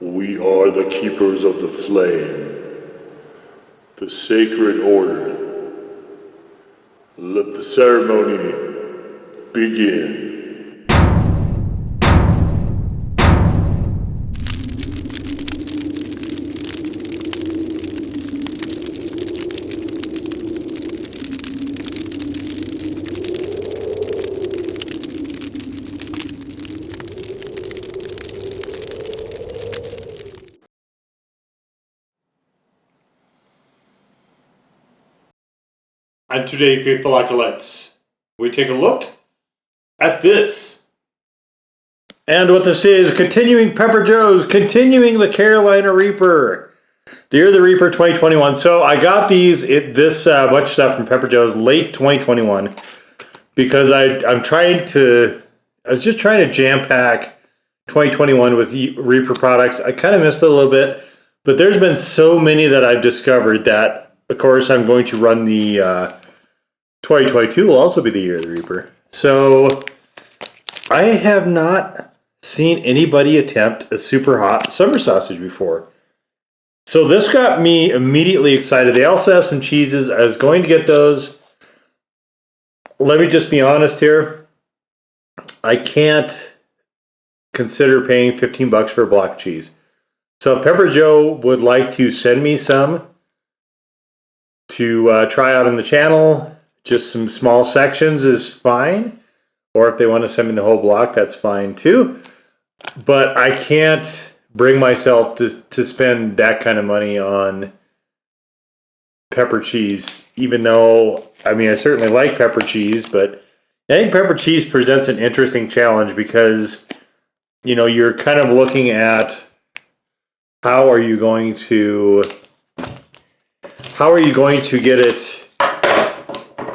We are the keepers of the flame, the sacred order. Let the ceremony begin. And today, faithful acolytes, we take a look at this. And what this is, continuing Pepper Joe's, continuing the Carolina Reaper. The Year of the Reaper 2021. So I got this bunch of stuff from Pepper Joe's late 2021 because I was just trying to jam pack 2021 with Reaper products. I kind of missed it a little bit, but there's been so many that I've discovered that, of course, I'm going to run the 2022 will also be the Year of the Reaper. So I have not seen anybody attempt a super hot summer sausage before. So this got me immediately excited. They also have some cheeses. I was going to get those. Let me just be honest here. I can't consider paying $15 for a block of cheese. So if Pepper Joe would like to send me some to try out on the channel, just some small sections is fine. Or if they want to send me the whole block, that's fine too. But I can't bring myself to spend that kind of money on pepper cheese, even though, I certainly like pepper cheese, but I think pepper cheese presents an interesting challenge because, you're kind of looking at how are you going to get it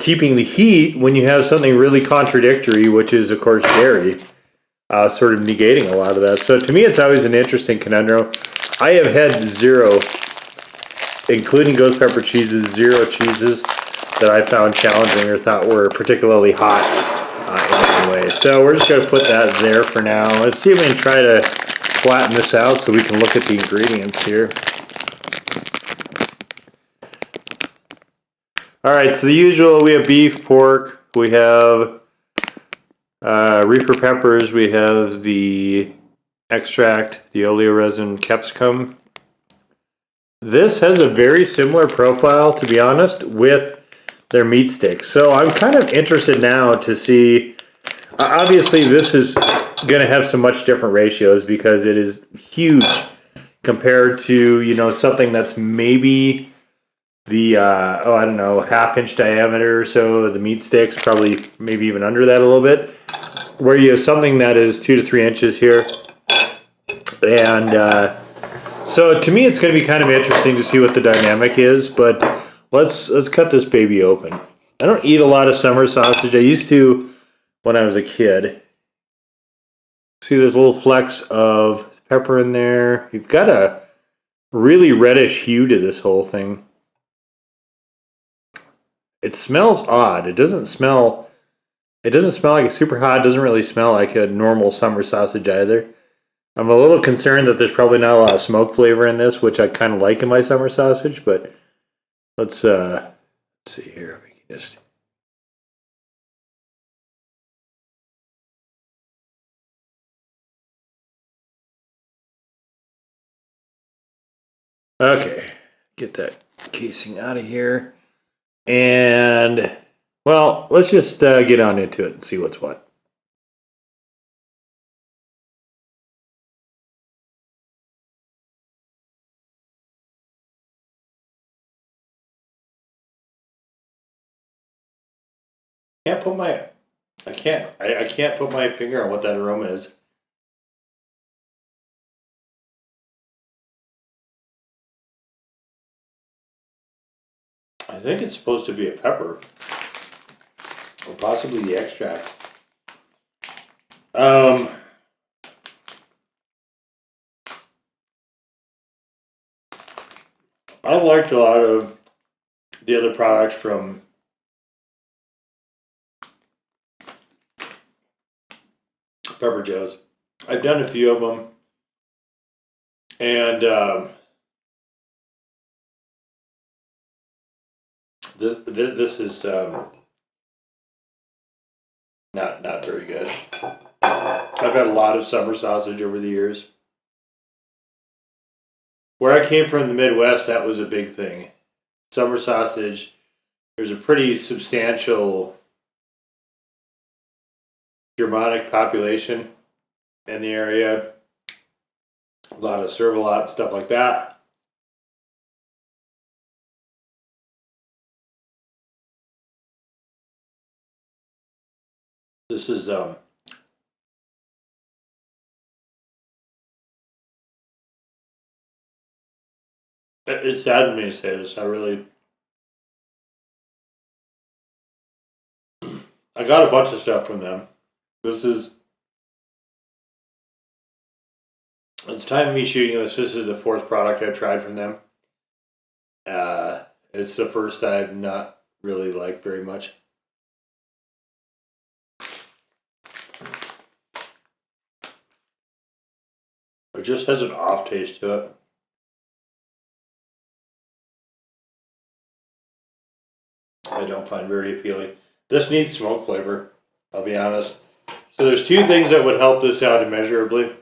keeping the heat when you have something really contradictory, which is, of course, dairy. Sort of negating a lot of that. So to me, it's always an interesting conundrum. I have had zero, including ghost pepper cheeses, zero cheeses that I found challenging or thought were particularly hot in any way. So we're just going to put that there for now. Let's see if we can try to flatten this out so we can look at the ingredients here. All right, so the usual, we have beef, pork, we have Reaper peppers, we have the extract, the oleoresin capsicum. This has a very similar profile, to be honest, with their meat sticks. So I'm kind of interested now to see, obviously this is going to have some much different ratios because it is huge compared to, something that's maybe the, I don't know, half-inch diameter or so. The meat sticks, probably maybe even under that a little bit. Where you have something that is 2 to 3 inches here. And so to me, it's going to be kind of interesting to see what the dynamic is, but let's cut this baby open. I don't eat a lot of summer sausage. I used to when I was a kid. See, there's little flecks of pepper in there. You've got a really reddish hue to this whole thing. It smells odd. It doesn't smell like a super hot. It doesn't really smell like a normal summer sausage either. I'm a little concerned that there's probably not a lot of smoke flavor in this, which I kind of like in my summer sausage, but let's see here. We can just... Okay, get that casing out of here. And, well, let's just get on into it and see what's what. I can't put my finger on what that aroma is. I think it's supposed to be a pepper. Or possibly the extract. I've liked a lot of the other products from Pepper Joe's. I've done a few of them. And this is not very good. I've had a lot of summer sausage over the years. Where I came from in the Midwest, that was a big thing. Summer sausage. There's a pretty substantial Germanic population in the area. A lot of serve-a-lot and stuff like that. This is it saddened me to say this. I got a bunch of stuff from them. It's time of me shooting this. This is the fourth product I've tried from them. It's the first I've not really liked very much. It just has an off taste to it. I don't find very appealing. This needs smoke flavor, I'll be honest. So there's two things that would help this out immeasurably.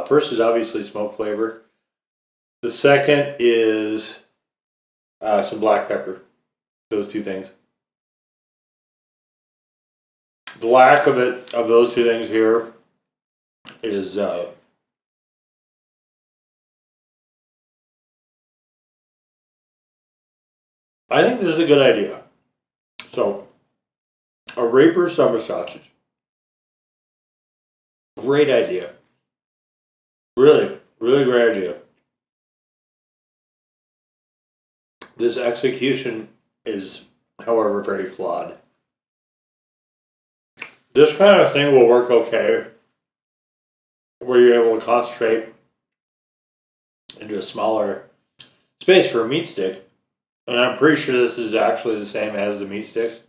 First is obviously smoke flavor. The second is some black pepper. Those two things. The lack of those two things here is I think this is a good idea. So, a Reaper summer sausage. Great idea. Really, really great idea. This execution is, however, very flawed. This kind of thing will work okay where you're able to concentrate into a smaller space for a meat stick. And I'm pretty sure this is actually the same as the meat sticks.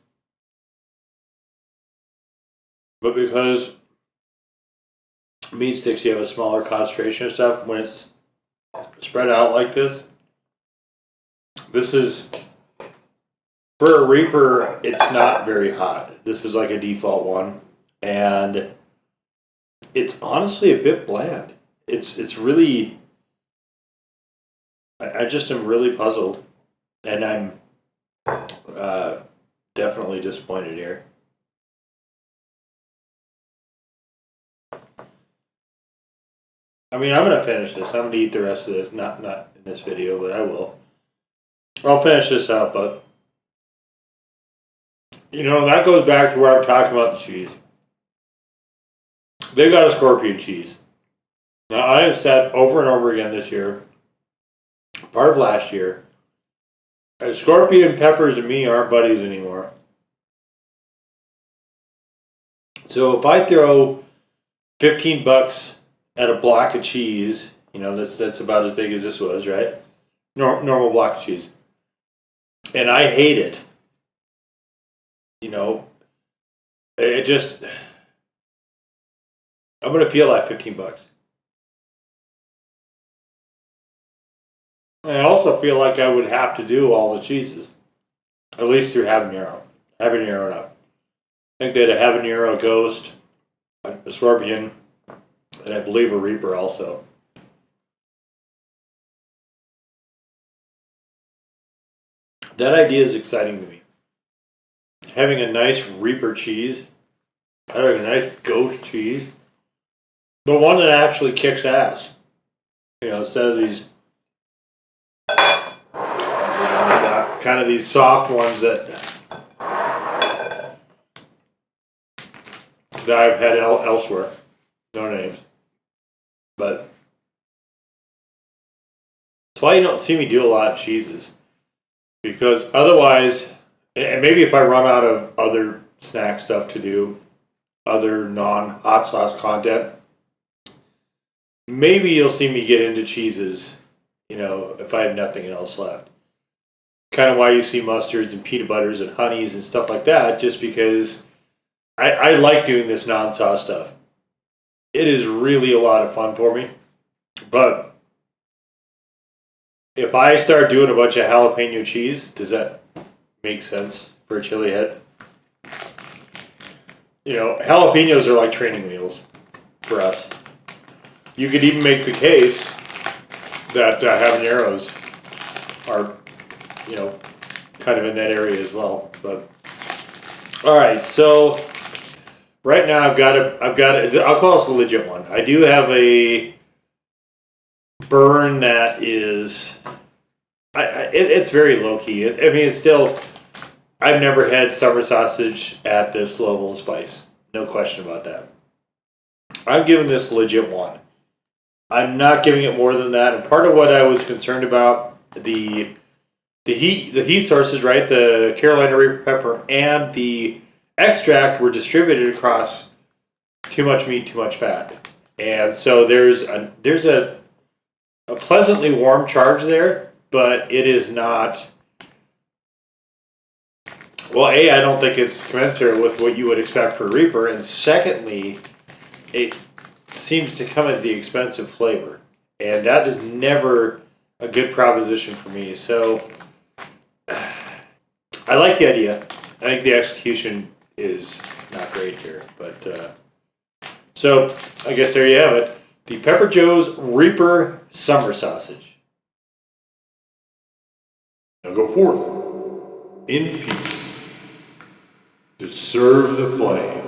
But because meat sticks, you have a smaller concentration of stuff, when it's spread out like this, this is, for a Reaper, it's not very hot. This is like a default one. And it's honestly a bit bland. It's really, I just am really puzzled. And I'm definitely disappointed here. I mean, I'm gonna finish this. I'm gonna eat the rest of this. Not in this video, but I will. I'll finish this up, but that goes back to where I'm talking about the cheese. They've got a scorpion cheese. Now I have said over and over again this year, part of last year, scorpion peppers and me aren't buddies anymore. So if I throw $15 at a block of cheese, that's about as big as this was, right? Normal block of cheese. And I hate it. It just, I'm going to feel that $15. I also feel like I would have to do all the cheeses, at least through habanero. Habanero up. I think they had a habanero ghost, a scorpion, and I believe a Reaper also. That idea is exciting to me. Having a nice Reaper cheese, having a nice ghost cheese, but one that actually kicks ass. Instead of these kind of these soft ones that I've had elsewhere. No names. But that's why you don't see me do a lot of cheeses. Because otherwise, and maybe if I run out of other snack stuff to do, other non-hot sauce content, maybe you'll see me get into cheeses, if I have nothing else left. Kind of why you see mustards and peanut butters and honeys and stuff like that, just because I like doing this non-sauce stuff. It is really a lot of fun for me. But if I start doing a bunch of jalapeno cheese, does that make sense for a chili head? You know, jalapenos are like training wheels for us. You could even make the case that habaneros are, you know, kind of in that area as well. But all right, so right now I'll call this a legit one. I do have a burn that is, it's very low key. I mean, it's still. I've never had summer sausage at this level of spice. No question about that. I'm giving this legit one. I'm not giving it more than that. And part of what I was concerned about, the heat sources, right? The Carolina Reaper pepper and the extract were distributed across too much meat, too much fat. And so there's a pleasantly warm charge there, but it is not. Well, A, I don't think it's commensurate with what you would expect for Reaper, and secondly, it seems to come at the expense of flavor, and that is never a good proposition for me. So, I like the idea. I think the execution is not great here, but so I guess there you have it: the Pepper Joe's Reaper Summer Sausage. Now go forth in peace to serve the flame.